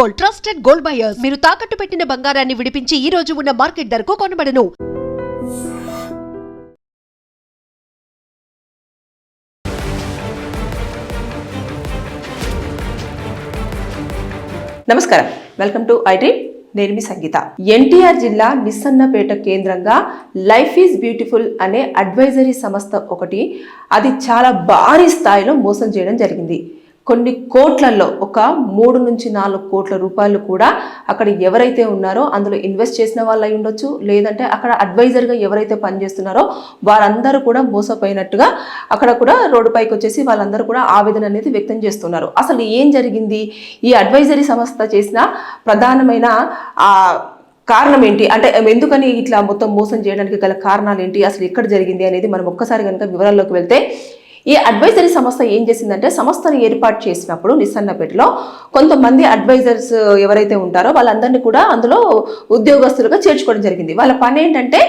Gold, trusted gold buyers. మీరు తాకట్టు పెట్టిన బంగారాన్ని విడిపించి ఈ రోజు ఉన్న మార్కెట్ ధరకు కొనబడను. నమస్కారం, వెల్కమ్ టు ఐటీ. నేను మీ సంగీత. ఎన్టీఆర్ జిల్లా నిస్సన్నపేట కేంద్రంగా లైఫ్ ఈజ్ బ్యూటిఫుల్ అనే అడ్వైజరీ సంస్థ ఒకటి, అది చాలా భారీ స్థాయిలో మోసం చేయడం జరిగింది. కొన్ని కోట్లలో ఒక 3 నుంచి 4 కోట్ల రూపాయలు కూడా అక్కడ ఎవరైతే ఉన్నారో అందులో ఇన్వెస్ట్ చేసిన వాళ్ళు అయి ఉండొచ్చు, లేదంటే అక్కడ అడ్వైజర్గా ఎవరైతే పనిచేస్తున్నారో వారందరూ కూడా మోసపోయినట్టుగా అక్కడ కూడా రోడ్డుపైకి వచ్చేసి వాళ్ళందరూ కూడా ఆవేదన అనేది వ్యక్తం చేస్తున్నారు. అసలు ఏం జరిగింది, ఈ అడ్వైజరీ సంస్థ చేసిన ప్రధానమైన కారణం ఏంటి, అంటే ఎందుకని ఇట్లా మొత్తం మోసం చేయడానికి గల కారణాలు ఏంటి, అసలు ఎక్కడ జరిగింది అనేది మనం ఒక్కసారి కనుక వివరాల్లోకి వెళ్తే, ఈ అడ్వైజరీ సంస్థ ఏం చేసిందంటే, సంస్థను ఏర్పాటు చేసినప్పుడు నిస్సన్నపేటలో కొంతమంది అడ్వైజర్స్ ఎవరైతే ఉంటారో వాళ్ళందరినీ కూడా అందులో ఉద్యోగస్తులుగా చేర్చుకోవడం జరిగింది. వాళ్ళ పని ఏంటంటే,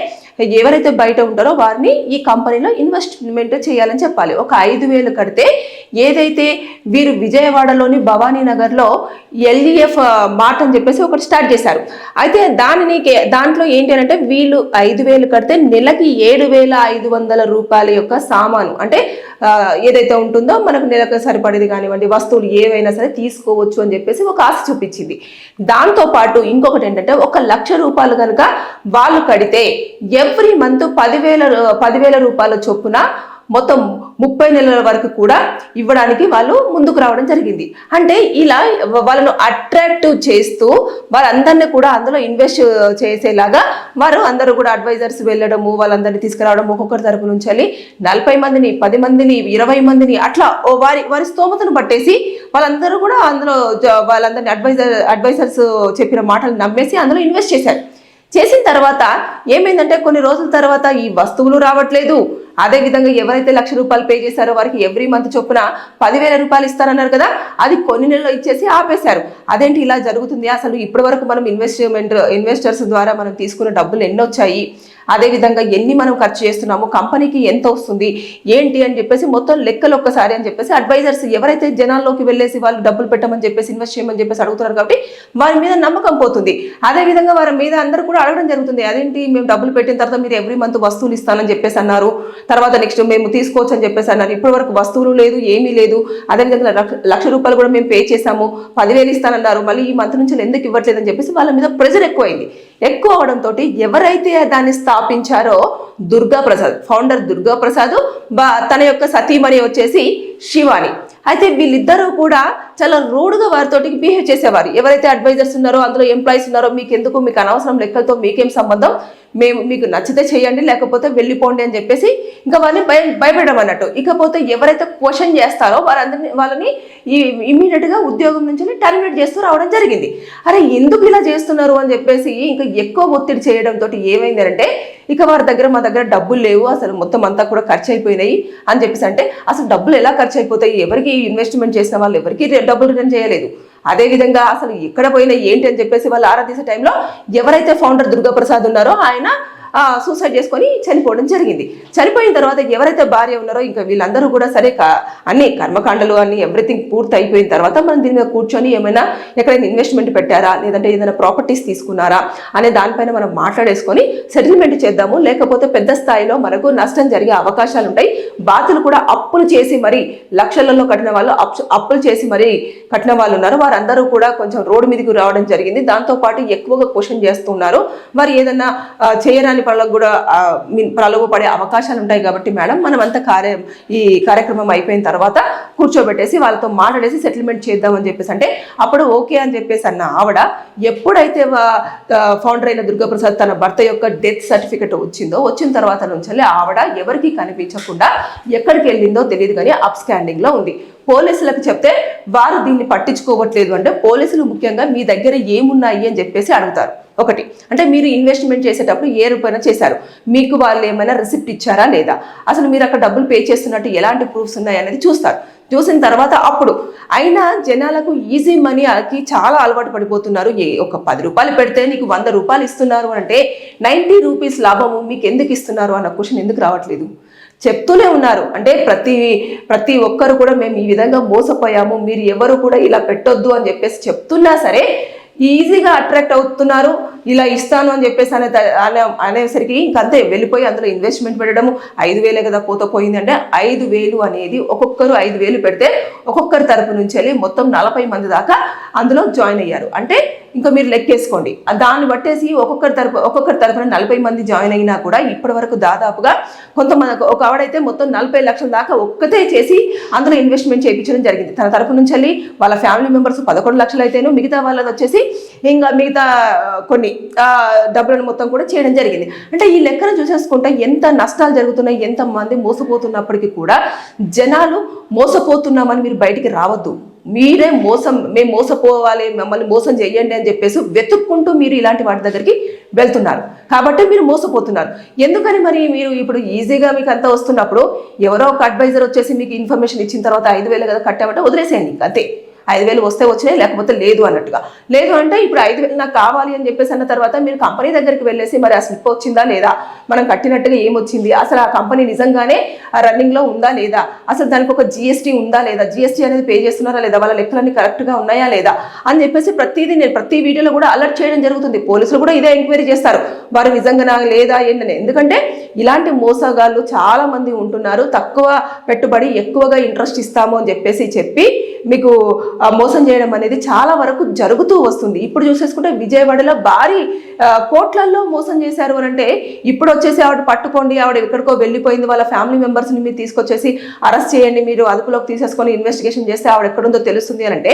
ఎవరైతే బయట ఉంటారో వారిని ఈ కంపెనీలో ఇన్వెస్ట్మెంట్ చేయాలని చెప్పాలి. ఒక 5,000 కడితే, ఏదైతే వీరు విజయవాడలోని భవానీ నగర్లో LEF మార్ట్ అని చెప్పేసి ఒకటి స్టార్ట్ చేశారు. అయితే దాంట్లో ఏంటి అంటే, వీళ్ళు 5,000 కడితే నెలకి 7,500 రూపాయల యొక్క సామాను, అంటే ఏదైతే ఉంటుందో మనకు నెలకు సరిపడేది కానివ్వండి, వస్తువులు ఏవైనా సరే తీసుకోవచ్చు అని చెప్పేసి ఒక ఆశ చూపించింది. దాంతోపాటు ఇంకొకటి ఏంటంటే, 1,00,000 రూపాయలు కనుక వాళ్ళు కడితే ఎవ్రీ మంత్ 10,000 రూపాయల చొప్పున మొత్తం 30 నెలల వరకు కూడా ఇవ్వడానికి వాళ్ళు ముందుకు రావడం జరిగింది. అంటే ఇలా వాళ్ళను అట్రాక్టివ్ చేస్తూ వారందరినీ కూడా అందులో ఇన్వెస్ట్ చేసేలాగా వారు అందరూ కూడా అడ్వైజర్స్ వెళ్ళడము, వాళ్ళందరినీ తీసుకురావడం, ఒక్కొక్కరి తరపు నుంచి 40 మందిని, 10 మందిని, 20 మందిని అట్లా వారి స్తోమతను పట్టేసి వాళ్ళందరూ కూడా అందులో వాళ్ళందరినీ అడ్వైజర్స్ చెప్పిన మాటలు నమ్మేసి అందులో ఇన్వెస్ట్ చేశారు. చేసిన తర్వాత ఏమైందంటే, కొన్ని రోజుల తర్వాత ఈ వస్తువులు రావట్లేదు. అదేవిధంగా ఎవరైతే 1,00,000 రూపాయలు పే చేశారో వారికి ఎవ్రీ మంత్ చొప్పున 10,000 రూపాయలు ఇస్తారన్నారు కదా, అది కొన్ని నెలలు ఇచ్చేసి ఆపేశారు. అదేంటి ఇలా జరుగుతుంది, అసలు ఇప్పటి వరకు మనం ఇన్వెస్టర్స్ ద్వారా మనం తీసుకున్న డబ్బులు ఎన్ని వచ్చాయి, అదేవిధంగా ఎన్ని మనం ఖర్చు చేస్తున్నాము, కంపెనీకి ఎంత వస్తుంది ఏంటి అని చెప్పేసి మొత్తం లెక్కలు ఒక్కసారి అని చెప్పేసి అడ్వైజర్స్ ఎవరైతే జనాల్లోకి వెళ్ళేసి వాళ్ళు డబ్బులు పెట్టమని చెప్పేసి ఇన్వెస్ట్ చేయమని చెప్పేసి అడుగుతున్నారు కాబట్టి వారి మీద నమ్మకం పోతుంది. అదేవిధంగా వారి మీద అందరూ కూడా అడగడం జరుగుతుంది, అదేంటి మేము డబ్బులు పెట్టిన తర్వాత మీరు ఎవ్రీ మంత్ వస్తువులు ఇస్తానని చెప్పేసి అన్నారు, తర్వాత నెక్స్ట్ మేము తీసుకోవచ్చు అని చెప్పేసి అన్నారు, ఇప్పటి వరకు వస్తువులు లేదు, ఏమీ లేదు, అదేవిధంగా 1,00,000 రూపాయలు కూడా మేము పే చేసాము, 10,000 ఇస్తానన్నారు, మళ్ళీ ఈ మంత్ నుంచి ఎందుకు ఇవ్వట్లేదు అని చెప్పేసి వాళ్ళ మీద ప్రెజర్ ఎక్కువైంది. ఎక్కువ అవడంతో ఎవరైతే దాన్ని స్థాపించారో ఫౌండర్ దుర్గా ప్రసాద్, తన యొక్క సతీమణి వచ్చేసి శివాని. అయితే వీళ్ళిద్దరూ కూడా చాలా రూడ్గా వారితోటి బిహేవ్ చేసేవారు. ఎవరైతే అడ్వైజర్స్ ఉన్నారో అందులో ఎంప్లాయీస్ ఉన్నారో, మీకు అనవసరం లెక్కలతో మీకేం సంబంధం, మీకు నచ్చితే చేయండి లేకపోతే వెళ్ళిపోండి అని చెప్పేసి ఇంకా వాళ్ళని భయపెట్టడం అన్నట్టు. ఇకపోతే ఎవరైతే క్వశ్చన్ చేస్తారో వాళ్ళని ఇమీడియట్గా ఉద్యోగం నుంచి టర్మినేట్ చేస్తూ రావడం జరిగింది. అరే ఎందుకు ఇలా చేస్తున్నారు అని చెప్పేసి ఇంకా ఎక్కువ ఒత్తిడి చేయడంతో ఏమైంది అంటే, ఇక వారి దగ్గర మా దగ్గర డబ్బులు లేవు, అసలు మొత్తం అంతా కూడా ఖర్చు అయిపోయినాయి అని చెప్పేసి అంటే, అసలు డబ్బులు ఎలా ఖర్చు అయిపోతాయి, ఎవరికి ఇన్వెస్ట్మెంట్ చేసిన వాళ్ళు ఎవరికి డబ్బులు రిటర్న్ చేయలేదు. అదేవిధంగా అసలు ఎక్కడ పోయినా ఏంటి అని చెప్పేసి వాళ్ళు ఆరా తీసే టైంలో ఎవరైతే ఫౌండర్ దుర్గా ప్రసాద్ ఉన్నారో ఆయన సూసైడ్ చేసుకొని చనిపోవడం జరిగింది. చనిపోయిన తర్వాత ఎవరైతే భార్య ఉన్నారో ఇంకా వీళ్ళందరూ కూడా సరే అన్ని కర్మకాండలు అన్ని ఎవ్రీథింగ్ పూర్తి అయిపోయిన తర్వాత మనం దీని మీద కూర్చొని ఏమైనా ఎక్కడైనా ఇన్వెస్ట్మెంట్ పెట్టారా, లేదంటే ఏదైనా ప్రాపర్టీస్ తీసుకున్నారా అనే దానిపైన మనం మాట్లాడేసుకొని సెటిల్మెంట్ చేద్దాము, లేకపోతే పెద్ద స్థాయిలో మనకు నష్టం జరిగే అవకాశాలు ఉంటాయి. బాధ్యులు కూడా అప్పులు చేసి మరి లక్షలలో కట్టిన వాళ్ళు అప్పులు చేసి మరి కట్టిన వాళ్ళు ఉన్నారు, వారందరూ కూడా కొంచెం రోడ్డు మీదకి రావడం జరిగింది. దాంతోపాటు ఎక్కువగా క్వశ్చన్ చేస్తున్నారు, మరి ఏదన్నా చేయరాని పనులకు కూడా ప్రలోభపడే అవకాశాలు ఉంటాయి. కాబట్టి మేడం మనం అంతా ఈ కార్యక్రమం అయిపోయిన తర్వాత కూర్చోబెట్టేసి వాళ్ళతో మాట్లాడేసి సెటిల్మెంట్ చేద్దామని చెప్పేసి అంటే, అప్పుడు ఓకే అని చెప్పేసి అన్న ఆవిడ ఎప్పుడైతే ఫౌండర్ అయిన దుర్గాప్రసాద్ తన భర్త యొక్క డెత్ సర్టిఫికెట్ వచ్చిన తర్వాత నుంచి ఆవిడ ఎవరికి కనిపించకుండా ఎక్కడికి వెళ్ళిందో తెలియదు, కానీ అప్స్టాండింగ్ లో ఉంది. పోలీసులకు చెప్తే వారు దీన్ని పట్టించుకోవట్లేదు. అంటే పోలీసులు ముఖ్యంగా మీ దగ్గర ఏమున్నాయి అని చెప్పేసి అడుగుతారు. ఒకటి అంటే, మీరు ఇన్వెస్ట్మెంట్ చేసేటప్పుడు ఏ రూపాయన చేశారు, మీకు వాళ్ళు ఏమైనా రిసిప్ట్ ఇచ్చారా లేదా, అసలు మీరు అక్కడ డబ్బులు పే చేస్తున్నట్టు ఎలాంటి ప్రూఫ్స్ ఉన్నాయి అనేది చూస్తారు. చూసిన తర్వాత అప్పుడు అయినా జనాలకు ఈజీ మనీకి చాలా అలవాటు పడిపోతున్నారు. ఒక 10 రూపాయలు పెడితే నీకు 100 రూపాయలు ఇస్తున్నారు అంటే 90 రూపీస్ లాభము మీకు ఎందుకు ఇస్తున్నారు అన్న క్వశ్చన్ ఎందుకు రావట్లేదు? చెప్తూనే ఉన్నారు. అంటే ప్రతి ఒక్కరు కూడా మేము ఈ విధంగా మోసపోయాము, మీరు ఎవరు కూడా ఇలా పెట్టొద్దు అని చెప్పేసి చెప్తున్నా సరే ఈజీగా అట్రాక్ట్ అవుతున్నారు. ఇలా ఇస్తాను అని చెప్పేసి అనేసరికి ఇంకంతే వెళ్ళిపోయి అందులో ఇన్వెస్ట్మెంట్ పెట్టడము. 5,000 కదా పోయింది అంటే 5,000 అనేది ఒక్కొక్కరు 5,000 పెడితే ఒక్కొక్కరి తరపు నుంచి వెళ్ళి మొత్తం 40 మంది దాకా అందులో జాయిన్ అయ్యారు. అంటే ఇంకా మీరు లెక్కేసుకోండి, దాన్ని బట్టేసి ఒక్కొక్కరి తరపున 40 మంది జాయిన్ అయినా కూడా ఇప్పటి వరకు దాదాపుగా కొంతమంది ఒక ఆవిడైతే మొత్తం 40 లక్షల దాకా ఒక్కతే చేసి అందులో ఇన్వెస్ట్మెంట్ చేయించడం జరిగింది. తన తరపు నుంచి వెళ్ళి వాళ్ళ ఫ్యామిలీ మెంబర్స్ 11 లక్షలు అయితేను మిగతా వాళ్ళది వచ్చేసి ఇంకా మిగతా కొన్ని డబ్బులను మొత్తం కూడా చేయడం జరిగింది. అంటే ఈ లెక్కను చూసేసుకుంటే ఎంత నష్టాలు జరుగుతున్నాయి, ఎంత మంది మోసపోతున్నప్పటికీ కూడా జనాలు మోసపోతున్నామని మీరు బయటికి రావద్దు. మీరే మేము మోసపోవాలి, మమ్మల్ని మోసం చెయ్యండి అని చెప్పేసి వెతుక్కుంటూ మీరు ఇలాంటి వాటి దగ్గరికి వెళ్తున్నారు కాబట్టి మీరు మోసపోతున్నారు. ఎందుకని మరి మీరు ఇప్పుడు ఈజీగా మీకు అంతా వస్తున్నప్పుడు ఎవరో ఒక అడ్వైజర్ వచ్చేసి మీకు ఇన్ఫర్మేషన్ ఇచ్చిన తర్వాత 5,000 కదా కట్టామంటే వదిలేసేయండి, అంతే. 5,000 వస్తే వచ్చినాయి, లేకపోతే లేదు అన్నట్టుగా. లేదు అంటే ఇప్పుడు 5,000 నాకు కావాలి అని చెప్పేసి అన్న తర్వాత మీరు కంపెనీ దగ్గరికి వెళ్ళేసి మరి ఆ స్లిప్ వచ్చిందా లేదా, మనం కట్టినట్టుగా ఏమొచ్చింది, అసలు ఆ కంపెనీ నిజంగానే రన్నింగ్లో ఉందా లేదా, అసలు దానికి ఒక జిఎస్టీ ఉందా లేదా, జిఎస్టీ అనేది పే చేస్తున్నారా లేదా, వాళ్ళ లెక్కలన్నీ కరెక్ట్గా ఉన్నాయా లేదా అని చెప్పేసి నేను ప్రతి వీడియోలో కూడా అలర్ట్ చేయడం జరుగుతుంది. పోలీసులు కూడా ఇదే ఎంక్వైరీ చేస్తారు, వారు నిజంగా లేదా ఏంటనే. ఎందుకంటే ఇలాంటి మోసగాళ్ళు చాలా మంది ఉంటున్నారు. తక్కువ పెట్టుబడి ఎక్కువగా ఇంట్రెస్ట్ ఇస్తాము అని చెప్పి మీకు మోసం చేయడం అనేది చాలా వరకు జరుగుతూ వస్తుంది. ఇప్పుడు చూసేసుకుంటే విజయవాడలో భారీ కోట్లల్లో మోసం చేశారు అని అంటే ఇప్పుడు వచ్చేసి ఆవిడ పట్టుకోండి, ఆవిడ ఎక్కడికో వెళ్ళిపోయింది, వాళ్ళ ఫ్యామిలీ మెంబర్స్ని మీరు తీసుకొచ్చేసి అరెస్ట్ చేయండి, మీరు అదుపులోకి తీసేసుకొని ఇన్వెస్టిగేషన్ చేస్తే ఆవిడ ఎక్కడుందో తెలుస్తుంది అని అంటే,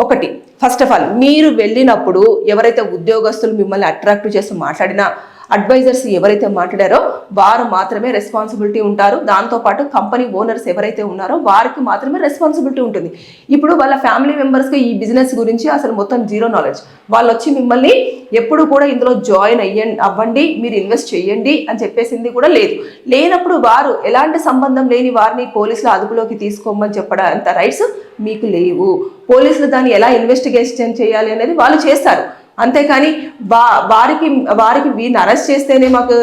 ఒకటి ఫస్ట్ ఆఫ్ ఆల్ మీరు వెళ్ళినప్పుడు ఎవరైతే ఉద్యోగస్తులు మిమ్మల్ని అట్రాక్ట్ చేసి మాట్లాడినా అడ్వైజర్స్ ఎవరైతే మాట్లాడారో వారు మాత్రమే రెస్పాన్సిబిలిటీ ఉంటారు. దాంతోపాటు కంపెనీ ఓనర్స్ ఎవరైతే ఉన్నారో వారికి మాత్రమే రెస్పాన్సిబిలిటీ ఉంటుంది. ఇప్పుడు వాళ్ళ ఫ్యామిలీ మెంబర్స్కి ఈ బిజినెస్ గురించి అసలు మొత్తం జీరో నాలెడ్జ్, వాళ్ళు వచ్చి మిమ్మల్ని ఎప్పుడు కూడా ఇందులో జాయిన్ అవ్వండి, మీరు ఇన్వెస్ట్ చేయండి అని చెప్పేసింది కూడా లేదు. లేనప్పుడు వారు ఎలాంటి సంబంధం లేని వారిని పోలీసుల అదుపులోకి తీసుకోమని చెప్పడం అంత రైట్స్ మీకు లేవు. పోలీసులు దాన్ని ఎలా ఇన్వెస్టిగేషన్ చేయాలి అనేది వాళ్ళు చేస్తారు. అంతేకాని వారికి వీరిని అరెస్ట్ చేస్తేనే మాకు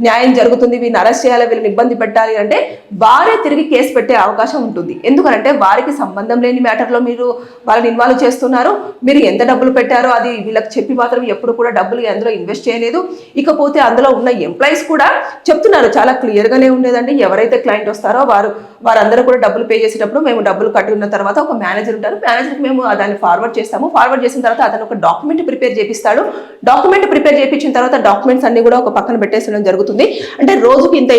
న్యాయం జరుగుతుంది, వీరిని అరెస్ట్ చేయాలి, వీళ్ళని ఇబ్బంది పెట్టాలి అంటే వారే తిరిగి కేసు పెట్టే అవకాశం ఉంటుంది. ఎందుకంటే వారికి సంబంధం లేని మ్యాటర్లో మీరు వాళ్ళని ఇన్వాల్వ్ చేస్తున్నారు. మీరు ఎంత డబ్బులు పెట్టారో అది వీళ్ళకి చెప్పి మాత్రం ఎప్పుడు కూడా డబ్బులు అందులో ఇన్వెస్ట్ చేయలేదు. ఇకపోతే అందులో ఉన్న ఎంప్లాయీస్ కూడా చెప్తున్నారు, చాలా క్లియర్గానే ఉండేదండి. ఎవరైతే క్లయింట్ వస్తారో వారందరూ కూడా డబ్బులు పే చేసేటప్పుడు మేము డబ్బులు కట్టి ఉన్న తర్వాత ఒక మేనేజర్ ఉంటారు, మేనేజర్కి మేము దాన్ని ఫార్వర్డ్ చేస్తాము. ఫార్వర్డ్ చేసిన తర్వాత అతను ఒక డాక్యుమెంట్ ప్రిపేర్ చేపిస్తాడు. డాక్యుమెంట్ ప్రిపేర్ చేయించిన తర్వాత డాక్యుమెంట్స్ అన్ని కూడా ఒక పక్కన పెట్టేసడం జరుగుతుంది. అంటే రోజుకి ఇంత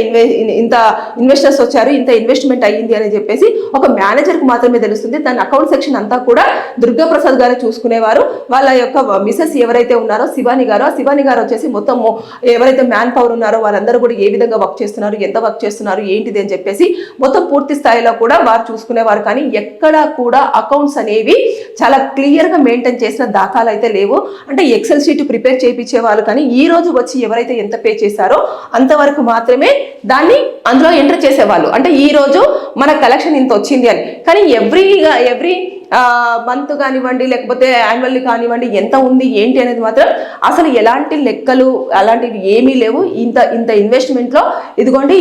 ఇన్వెస్టర్స్ వచ్చారు, ఇంత ఇన్వెస్ట్మెంట్ అయ్యింది అని చెప్పేసి ఒక మేనేజర్కి మాత్రమే తెలుస్తుంది. దాని అకౌంట్ సెక్షన్ అంతా కూడా దుర్గాప్రసాద్ గారు చూసుకునేవారు. వాళ్ళ యొక్క మిసెస్ ఎవరైతే ఉన్నారో శివాని గారు, ఆ శివాని గారు వచ్చేసి మొత్తం ఎవరైతే మ్యాన్ పవర్ ఉన్నారో వాళ్ళందరూ కూడా ఏ విధంగా వర్క్ చేస్తున్నారు, ఎంత వర్క్ చేస్తున్నారు, ఏంటిది అని చెప్పేసి మొత్తం పూర్తి స్థాయిలో కూడా వారు చూసుకునేవారు. కానీ ఎక్కడా కూడా అకౌంట్స్ అనేవి చాలా క్లియర్గా మెయింటైన్ చేసిన దాఖలు అయితే లేవు. అంటే ఎక్సెల్ షీట్ ప్రిపేర్ చేయించేవాళ్ళు, కానీ ఈ రోజు వచ్చి ఎవరైతే ఎంత పే చేశారో అంతవరకు మాత్రమే దాన్ని అందులో ఎంటర్ చేసేవాళ్ళు. అంటే ఈ రోజు మన కలెక్షన్ ఇంత వచ్చింది అని. కానీ ఎవ్రీ మంత్ కానివ్వండి, లేకపోతే యాన్యువల్లీ కానివ్వండి, ఎంత ఉంది ఏంటి అనేది మాత్రం అసలు ఎలాంటి లెక్కలు అలాంటివి ఏమీ లేవు. ఇంత ఇన్వెస్ట్మెంట్లో ఇదిగోండి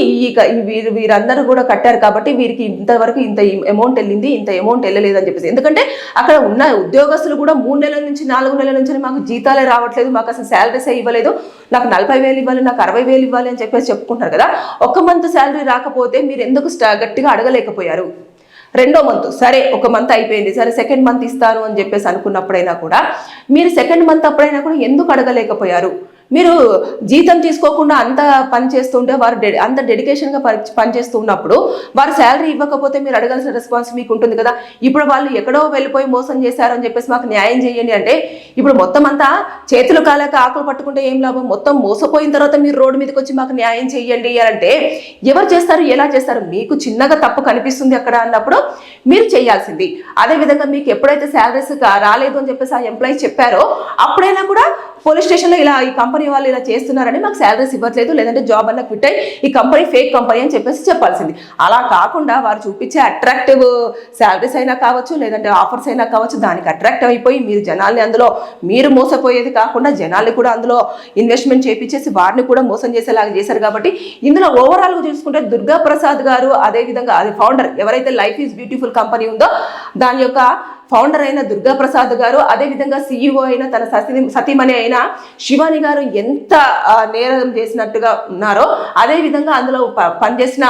వీరందరూ కూడా కట్టారు కాబట్టి వీరికి ఇంతవరకు ఇంత అమౌంట్ వెళ్ళింది, ఇంత అమౌంట్ వెళ్ళలేదు అని చెప్పేసి. ఎందుకంటే అక్కడ ఉన్న ఉద్యోగస్తులు కూడా 3 నెలల నుంచి 4 నెలల నుంచి మాకు జీతాలే రావట్లేదు, మాకు అసలు శాలరీసే ఇవ్వలేదు, నాకు 40,000 ఇవ్వాలి, నాకు 60,000 ఇవ్వాలి అని చెప్పేసి చెప్పుకుంటారు కదా. ఒక మంత్ శాలరీ రాకపోతే మీరు ఎందుకు గట్టిగా అడగలేకపోయారు? 2వ మంత్ సరే, ఒక మంత్ అయిపోయింది, సరే సెకండ్ మంత్ ఇస్తాను అని చెప్పేసి అనుకున్నప్పుడైనా కూడా మీరు సెకండ్ మంత్ అప్పుడైనా కూడా ఎందుకు అడగలేకపోయారు? మీరు జీతం తీసుకోకుండా అంత పని చేస్తుంటే వారు అంత డెడికేషన్గా పనిచేస్తూ ఉన్నప్పుడు వారు శాలరీ ఇవ్వకపోతే మీరు అడగాల్సిన రెస్పాన్స్ మీకు ఉంటుంది కదా. ఇప్పుడు వాళ్ళు ఎక్కడో వెళ్ళిపోయి మోసం చేశారని చెప్పేసి మాకు న్యాయం చేయండి అంటే ఇప్పుడు మొత్తం అంతా చేతులు కాలేక ఆకులు పట్టుకుంటే ఏం లాభం? మొత్తం మోసపోయిన తర్వాత మీరు రోడ్డు మీదకి వచ్చి మాకు న్యాయం చేయండి అంటే ఎవరు చేస్తారు, ఎలా చేస్తారు? మీకు చిన్నగా తప్పు కనిపిస్తుంది అక్కడ అన్నప్పుడు మీరు చేయాల్సింది. అదేవిధంగా మీకు ఎప్పుడైతే శాలరీస్ రాలేదు అని చెప్పేసి ఆ ఎంప్లాయీస్ చెప్పారో అప్పుడైనా కూడా పోలీస్ స్టేషన్లో ఇలా ఈ కంపెనీ కంపెనీ వాళ్ళు ఇలా చేస్తున్నారని మాకు శాలరీస్ ఇవ్వట్లేదు, లేదంటే జాబ్ అన్న క్విట్ అయ్యి ఈ కంపెనీ ఫేక్ కంపెనీ అని చెప్పాల్సింది. అలా కాకుండా వారు చూపించే అట్రాక్టివ్ శాలరీస్ అయినా కావచ్చు, లేదంటే ఆఫర్స్ అయినా కావచ్చు, దానికి అట్రాక్ట్ అయిపోయి మీరు జనాల్ని అందులో మీరు మోసపోయేది కాకుండా జనాల్ని కూడా అందులో ఇన్వెస్ట్మెంట్ చేపించేసి వారిని కూడా మోసం చేసేలాగా చేశారు. కాబట్టి ఇందులో ఓవరాల్గా చూసుకుంటే దుర్గా ప్రసాద్ గారు, అదేవిధంగా అది ఫౌండర్ ఎవరైతే లైఫ్ ఈజ్ బ్యూటిఫుల్ కంపెనీ ఉందో దాని యొక్క ఫౌండర్ అయిన దుర్గా ప్రసాద్ గారు, అదేవిధంగా CEO అయిన తన సతీమణి అయిన శివాని గారు ఎంత నేరం చేసినట్టుగా ఉన్నారో, అదేవిధంగా అందులో పనిచేసిన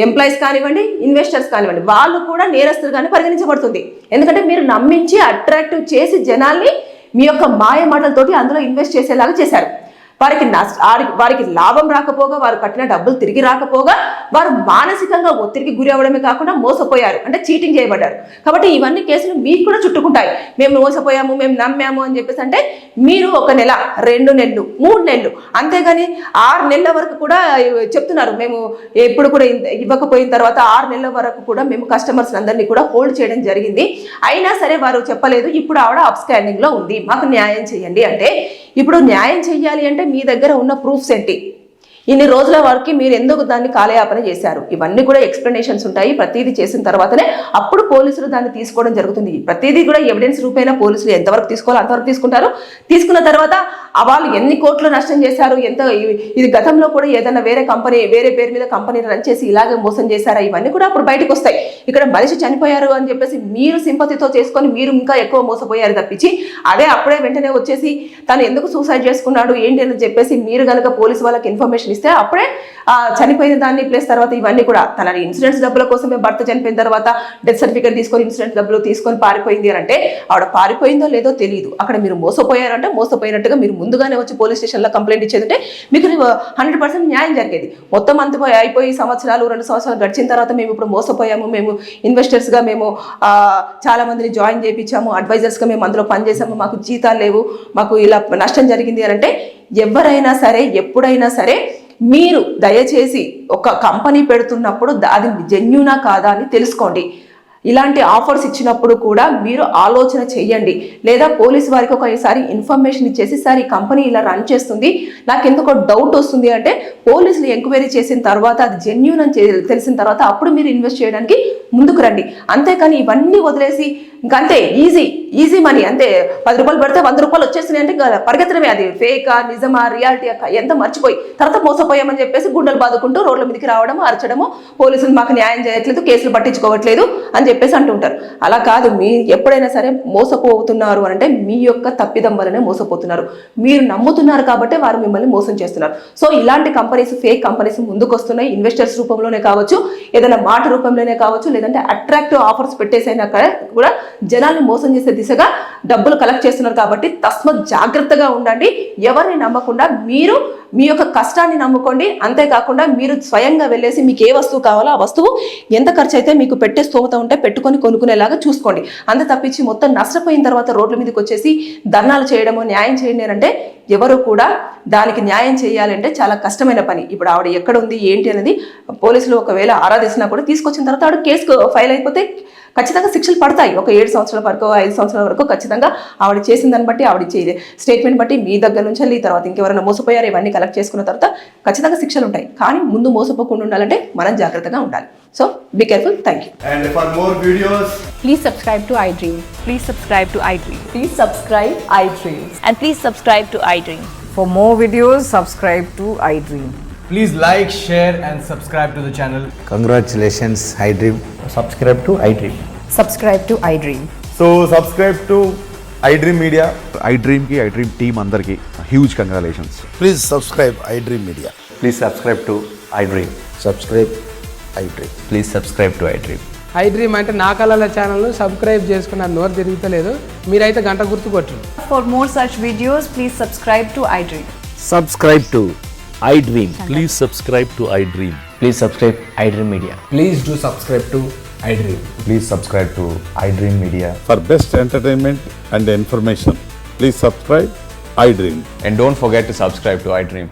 ఎంప్లాయీస్ కానివ్వండి, ఇన్వెస్టర్స్ కానివ్వండి, వాళ్ళు కూడా నేరస్తులుగానే పరిగణించబడుతుంది. ఎందుకంటే మీరు నమ్మించి అట్రాక్టివ్ చేసి జనాల్ని మీ యొక్క మాయ మాటలతోటి అందులో ఇన్వెస్ట్ చేసేలాగా చేశారు. వారికి లాభం రాకపోగా, వారు కట్టిన డబ్బులు తిరిగి రాకపోగా వారు మానసికంగా ఒత్తిడికి గురి అవ్వడమే కాకుండా మోసపోయారు, అంటే చీటింగ్ చేయబడ్డారు. కాబట్టి ఇవన్నీ కేసులు మీకు కూడా చుట్టుకుంటాయి. మేము మోసపోయాము, మేము నమ్మాము అని చెప్పేసి అంటే మీరు 1 నెల, 2 నెలలు, 3 నెలలు, అంతేగాని 6 నెలల వరకు కూడా చెప్తున్నారు. మేము ఎప్పుడు కూడా ఇవ్వకపోయిన తర్వాత 6 నెలల వరకు కూడా మేము కస్టమర్స్ అందరినీ కూడా హోల్డ్ చేయడం జరిగింది. అయినా సరే వారు చెప్పలేదు. ఇప్పుడు ఆవిడ అప్స్టాండింగ్ లో ఉంది, మాకు న్యాయం చేయండి అంటే, ఇప్పుడు న్యాయం చెయ్యాలి అంటే మీ దగ్గర ఉన్న ప్రూఫ్స్ ఏంటి, ఇన్ని రోజుల వరకు మీరు ఎందుకు దాన్ని కాలయాపన చేశారు, ఇవన్నీ కూడా ఎక్స్ప్లెనేషన్స్ ఉంటాయి. ప్రతిదీ చేసిన తర్వాతనే అప్పుడు పోలీసులు దాన్ని తీసుకోవడం జరుగుతుంది. ప్రతిదీ కూడా ఎవిడెన్స్ రూపేణ పోలీసులు ఎంతవరకు తీసుకోవాలో అంతవరకు తీసుకుంటారు. తీసుకున్న తర్వాత వాళ్ళు ఎన్ని కోట్లు నష్టం చేశారు, ఇది గతంలో కూడా ఏదైనా వేరే పేరు మీద కంపెనీ రన్ చేసి ఇలాగే మోసం చేశారా, ఇవన్నీ కూడా అప్పుడు బయటకు వస్తాయి. ఇక్కడ మనిషి చనిపోయారు అని చెప్పేసి మీరు సింపతితో చేసుకొని మీరు ఇంకా ఎక్కువ మోసపోయారు తప్పించి, అదే అప్పుడే వెంటనే వచ్చేసి తను ఎందుకు సూసైడ్ చేసుకున్నాడు ఏంటి అని చెప్పేసి మీరు కనుక పోలీసు వాళ్ళకి ఇన్ఫర్మేషన్ ఇస్తే అప్పుడే చనిపోయిన దాన్ని ప్లస్ తర్వాత ఇవన్నీ కూడా తన ఇన్సూరెన్స్ డబ్బుల కోసమే భర్త చనిపోయిన తర్వాత డెత్ సర్టిఫికేట్ తీసుకొని ఇన్సూరెన్స్ డబ్బులు తీసుకొని పారిపోయింది అని అంటే, ఆవిడ పారిపోయిందో లేదో తెలియదు. అక్కడ మీరు మోసపోయారంటే మోసపోయినట్టుగా మీరు ముందుగానే వచ్చి పోలీస్ స్టేషన్లో కంప్లైంట్ ఇచ్చేదంటే మీకు 100% న్యాయం జరిగేది. మొత్తం అయిపోయి 2 సంవత్సరాలు గడిచిన తర్వాత మేము ఇప్పుడు మోసపోయాము, మేము ఇన్వెస్టర్స్గా మేము చాలా మందిని జాయిన్ చేయించాము, అడ్వైజర్స్గా మేము అందులో పనిచేసాము, మాకు జీతాలు లేవు, మాకు ఇలా నష్టం జరిగింది అని అంటే, ఎవరైనా సరే ఎప్పుడైనా సరే మీరు దయచేసి ఒక కంపెనీ పెడుతున్నప్పుడు అది జెన్యూనా కాదా అని తెలుసుకోండి. ఇలాంటి ఆఫర్స్ ఇచ్చినప్పుడు కూడా మీరు ఆలోచన చెయ్యండి. లేదా పోలీసు వారికి ఒకసారి ఇన్ఫర్మేషన్ ఇచ్చేసి, సార్ ఈ కంపెనీ ఇలా రన్ చేస్తుంది, నాకు ఎందుకో డౌట్ వస్తుంది అంటే పోలీసులు ఎంక్వైరీ చేసిన తర్వాత అది జెన్యూన్ అని తెలిసిన తర్వాత అప్పుడు మీరు ఇన్వెస్ట్ చేయడానికి ముందుకు రండి. అంతేకాని ఇవన్నీ వదిలేసి ఇంకంతే ఈజీ మనీ, అంతే 10 రూపాయలు పెడితే 100 రూపాయలు వచ్చేస్తున్నాయి అంటే పరిగెత్తడమే. అది ఫేకా నిజమా రియాలిటీ ఎంత మర్చిపోయి తర్వాత మోసపోయామని చెప్పేసి గుండెలు బాదుకుంటూ రోడ్ల మీదకి రావడము, అరచడము, పోలీసులు మాకు న్యాయం చేయట్లేదు, కేసులు పట్టించుకోవట్లేదు అని చెప్పేసి అంటుంటారు. అలా కాదు. మీరు ఎప్పుడైనా సరే మోసపోతున్నారు అంటే మీ యొక్క తప్పిదం వల్లనే మోసపోతున్నారు. మీరు నమ్ముతున్నారు కాబట్టి వారు మిమ్మల్ని మోసం చేస్తున్నారు. సో ఇలాంటి కంపెనీస్, ఫేక్ కంపెనీస్ ముందుకు వస్తున్నాయి. ఇన్వెస్టర్స్ రూపంలోనే కావచ్చు, ఏదైనా మాట రూపంలోనే కావచ్చు, లేదంటే అట్రాక్టివ్ ఆఫర్స్ పెట్టేసైనా కూడా జనాల్ని మోసం చేసే దిశగా డబ్బులు కలెక్ట్ చేస్తున్నారు. కాబట్టి తస్మత్ జాగ్రత్తగా ఉండండి. ఎవరిని నమ్మకుండా మీరు మీ యొక్క కష్టాన్ని నమ్ముకోండి. అంతేకాకుండా మీరు స్వయంగా వెళ్ళేసి మీకు ఏ వస్తువు కావాలో ఆ వస్తువు ఎంత ఖర్చు అయితే మీకు పెట్టే స్తోమత ఉంటే పెట్టుకొని కొనుక్కునేలాగా చూసుకోండి. అంత తప్పించి మొత్తం నష్టపోయిన తర్వాత రోడ్ల మీదకి వచ్చేసి ధర్నాలు చేయడము, న్యాయం చేయండి అంటే ఎవరు కూడా దానికి న్యాయం చేయాలంటే చాలా కష్టమైన పని. ఇప్పుడు ఆవిడ ఎక్కడ ఉంది ఏంటి అనేది పోలీసులు ఒకవేళ ఆరాధిస్తున్నా కూడా తీసుకొచ్చిన తర్వాత ఆవిడ కేసు ఫైల్ అయిపోతే ఖచ్చితంగా శిక్షలు పడతాయి. ఒక 7 సంవత్సరాల వరకు, 5 సంవత్సరాల వరకు ఖచ్చితంగా ఆవిడ చేసిన దాన్ని బట్టి, ఆవిడ స్టేట్మెంట్ బట్టి మీ దగ్గర నుంచి వెళ్ళి తర్వాత ఇంకెవరైనా మోసపోయారు ఇవన్నీ కలెక్ట్ చేసుకున్న తర్వాత ఖచ్చితంగా శిక్షలు ఉంటాయి. కానీ ముందు మోసపోకుండా ఉండాలంటే మనం జాగ్రత్తగా ఉండాలి. So be careful. Thank you. And for more videos, Please subscribe to iDream. Please subscribe to iDream. Please subscribe iDream. And please subscribe to iDream. For more videos, subscribe to iDream. please like, share and subscribe to the channel. Congratulations, iDream. Subscribe to iDream. Subscribe to iDream. So subscribe to iDream Media. iDream ki iDream team andarki huge congratulations. Please subscribe iDream Media. Please subscribe to iDream. Subscribe iDream. Please subscribe to iDream. iDream అంటే నా కళల channel subscribe చేసుకున్న నోరు తిరుగుతలేదు, మీరైతే గంట గుర్తు కొట్టండి. For more such videos, please subscribe to iDream. Subscribe to iDream. Please subscribe to iDream. Please subscribe iDream Media. Please do subscribe to iDream. Please subscribe to iDream Media. For best entertainment and information, please subscribe iDream. And don't forget to subscribe to iDream.